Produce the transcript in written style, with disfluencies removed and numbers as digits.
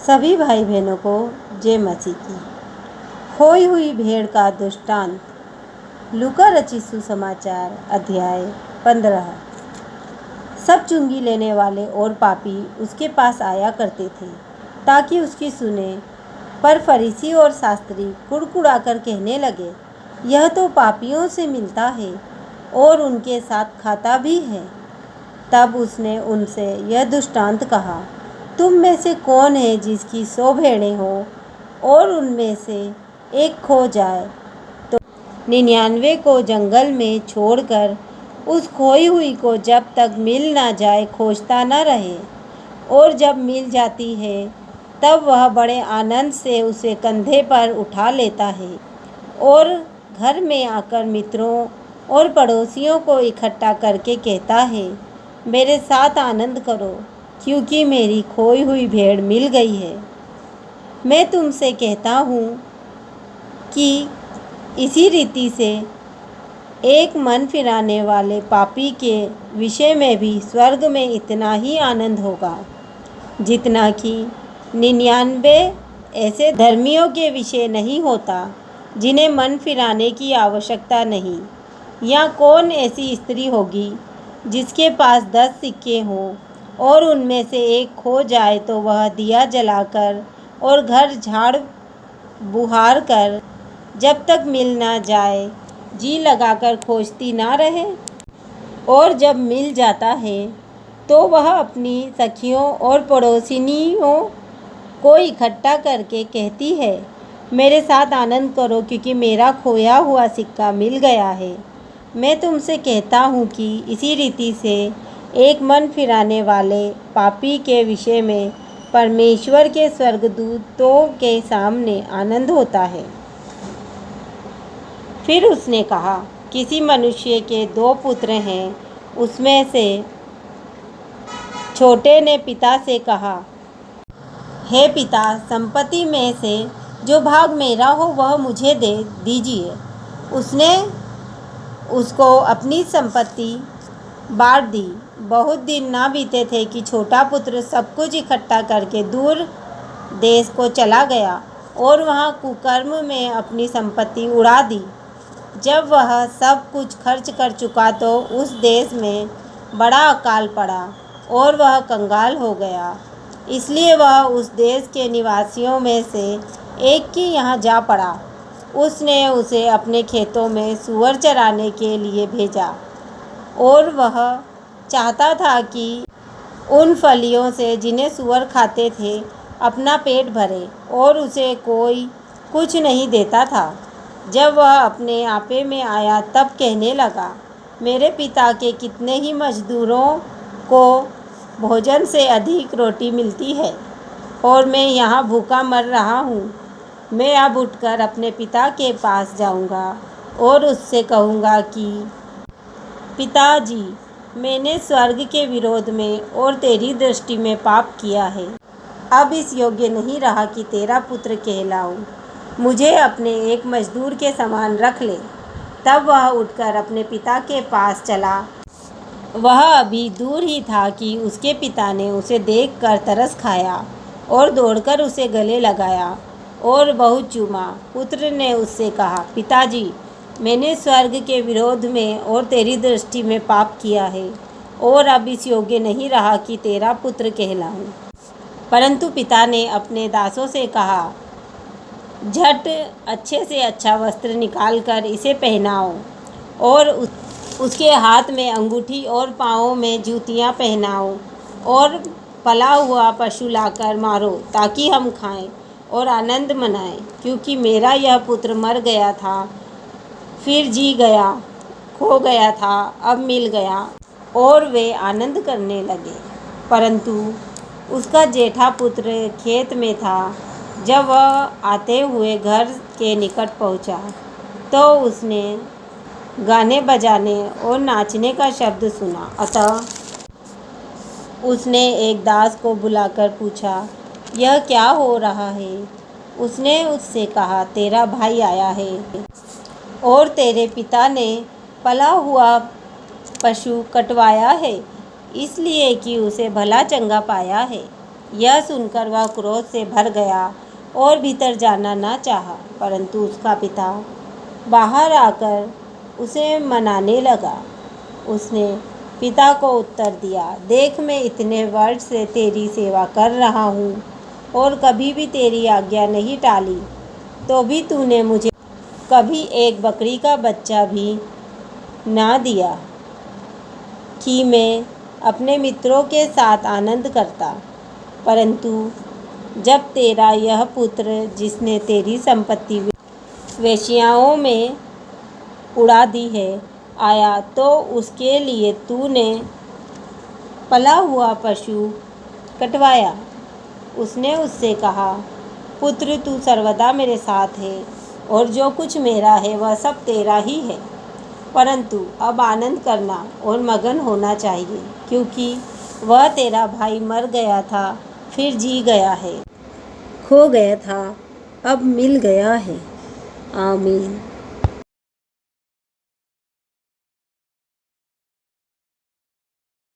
सभी भाई बहनों को जय मसीह की। खोई हुई भेड़ का दृष्टांत। लूका रचित सुसमाचार अध्याय 15। सब चुंगी लेने वाले और पापी उसके पास आया करते थे ताकि उसकी सुने, पर फरीसी और शास्त्री कुड़कुड़ाकर कहने लगे, यह तो पापियों से मिलता है और उनके साथ खाता भी है। तब उसने उनसे यह दृष्टांत कहा, तुम में से कौन है जिसकी 100 भेड़ें हों और उनमें से एक खो जाए तो 99 को जंगल में छोड़कर उस खोई हुई को जब तक मिल ना जाए खोजता न रहे, और जब मिल जाती है तब वह बड़े आनंद से उसे कंधे पर उठा लेता है और घर में आकर मित्रों और पड़ोसियों को इकट्ठा करके कहता है, मेरे साथ आनंद करो क्योंकि मेरी खोई हुई भेड़ मिल गई है। मैं तुमसे कहता हूँ कि इसी रीति से एक मन फिराने वाले पापी के विषय में भी स्वर्ग में इतना ही आनंद होगा जितना कि 99 ऐसे धर्मियों के विषय नहीं होता जिन्हें मन फिराने की आवश्यकता नहीं। या कौन ऐसी स्त्री होगी जिसके पास 10 सिक्के हों और उनमें से एक खो जाए तो वह दिया जलाकर और घर झाड़ बुहार कर जब तक मिल ना जाए जी लगाकर खोजती ना रहे, और जब मिल जाता है तो वह अपनी सखियों और पड़ोसिनियों को इकट्ठा करके कहती है, मेरे साथ आनंद करो क्योंकि मेरा खोया हुआ सिक्का मिल गया है। मैं तुमसे कहता हूँ कि इसी रीति से एक मन फिराने वाले पापी के विषय में परमेश्वर के स्वर्गदूतों के सामने आनंद होता है। फिर उसने कहा, किसी मनुष्य के 2 पुत्र हैं। उसमें से छोटे ने पिता से कहा, हे पिता, संपत्ति में से जो भाग मेरा हो वह मुझे दे दीजिए। उसने उसको अपनी संपत्ति बांट दी। बहुत दिन ना बीते थे कि छोटा पुत्र सब कुछ इकट्ठा करके दूर देश को चला गया और वहाँ कुकर्म में अपनी संपत्ति उड़ा दी। जब वह सब कुछ खर्च कर चुका तो उस देश में बड़ा अकाल पड़ा और वह कंगाल हो गया। इसलिए वह उस देश के निवासियों में से एक के यहाँ जा पड़ा। उसने उसे अपने खेतों में सूअर चराने के लिए भेजा और वह चाहता था कि उन फलियों से जिन्हें सूअर खाते थे अपना पेट भरे, और उसे कोई कुछ नहीं देता था। जब वह अपने आपे में आया तब कहने लगा, मेरे पिता के कितने ही मजदूरों को भोजन से अधिक रोटी मिलती है और मैं यहाँ भूखा मर रहा हूँ। मैं अब उठकर अपने पिता के पास जाऊँगा और उससे कहूँगा कि पिताजी, मैंने स्वर्ग के विरोध में और तेरी दृष्टि में पाप किया है। अब इस योग्य नहीं रहा कि तेरा पुत्र कहलाऊँ। मुझे अपने एक मजदूर के समान रख ले। तब वह उठकर अपने पिता के पास चला। वह अभी दूर ही था कि उसके पिता ने उसे देखकर तरस खाया और दौड़कर उसे गले लगाया और बहुत चूमा। पुत्र ने उससे कहा, पिताजी, मैंने स्वर्ग के विरोध में और तेरी दृष्टि में पाप किया है और अब इस योग्य नहीं रहा कि तेरा पुत्र कहलाऊं। परंतु पिता ने अपने दासों से कहा, झट अच्छे से अच्छा वस्त्र निकालकर इसे पहनाओ और उसके हाथ में अंगूठी और पाँवों में जूतियाँ पहनाओ, और पला हुआ पशु लाकर मारो ताकि हम खाएं और आनंद मनाएं, क्योंकि मेरा यह पुत्र मर गया था, फिर जी गया, खो गया था, अब मिल गया। और वे आनंद करने लगे। परंतु उसका जेठा पुत्र खेत में था। जब वह आते हुए घर के निकट पहुंचा तो उसने गाने बजाने और नाचने का शब्द सुना। अतः उसने एक दास को बुलाकर पूछा, यह क्या हो रहा है? उसने उससे कहा, तेरा भाई आया है और तेरे पिता ने पला हुआ पशु कटवाया है, इसलिए कि उसे भला चंगा पाया है। यह सुनकर वह क्रोध से भर गया और भीतर जाना न चाहा, परंतु उसका पिता बाहर आकर उसे मनाने लगा। उसने पिता को उत्तर दिया, देख मैं इतने वर्ष से तेरी सेवा कर रहा हूँ और कभी भी तेरी आज्ञा नहीं टाली, तो भी तूने मुझे कभी एक बकरी का बच्चा भी ना दिया कि मैं अपने मित्रों के साथ आनंद करता। परंतु जब तेरा यह पुत्र, जिसने तेरी संपत्ति वेश्याओं में उड़ा दी है, आया, तो उसके लिए तूने पला हुआ पशु कटवाया। उसने उससे कहा, पुत्र, तू सर्वदा मेरे साथ है और जो कुछ मेरा है वह सब तेरा ही है, परंतु अब आनंद करना और मगन होना चाहिए, क्योंकि वह तेरा भाई मर गया था, फिर जी गया है, खो गया था, अब मिल गया है। आमीन।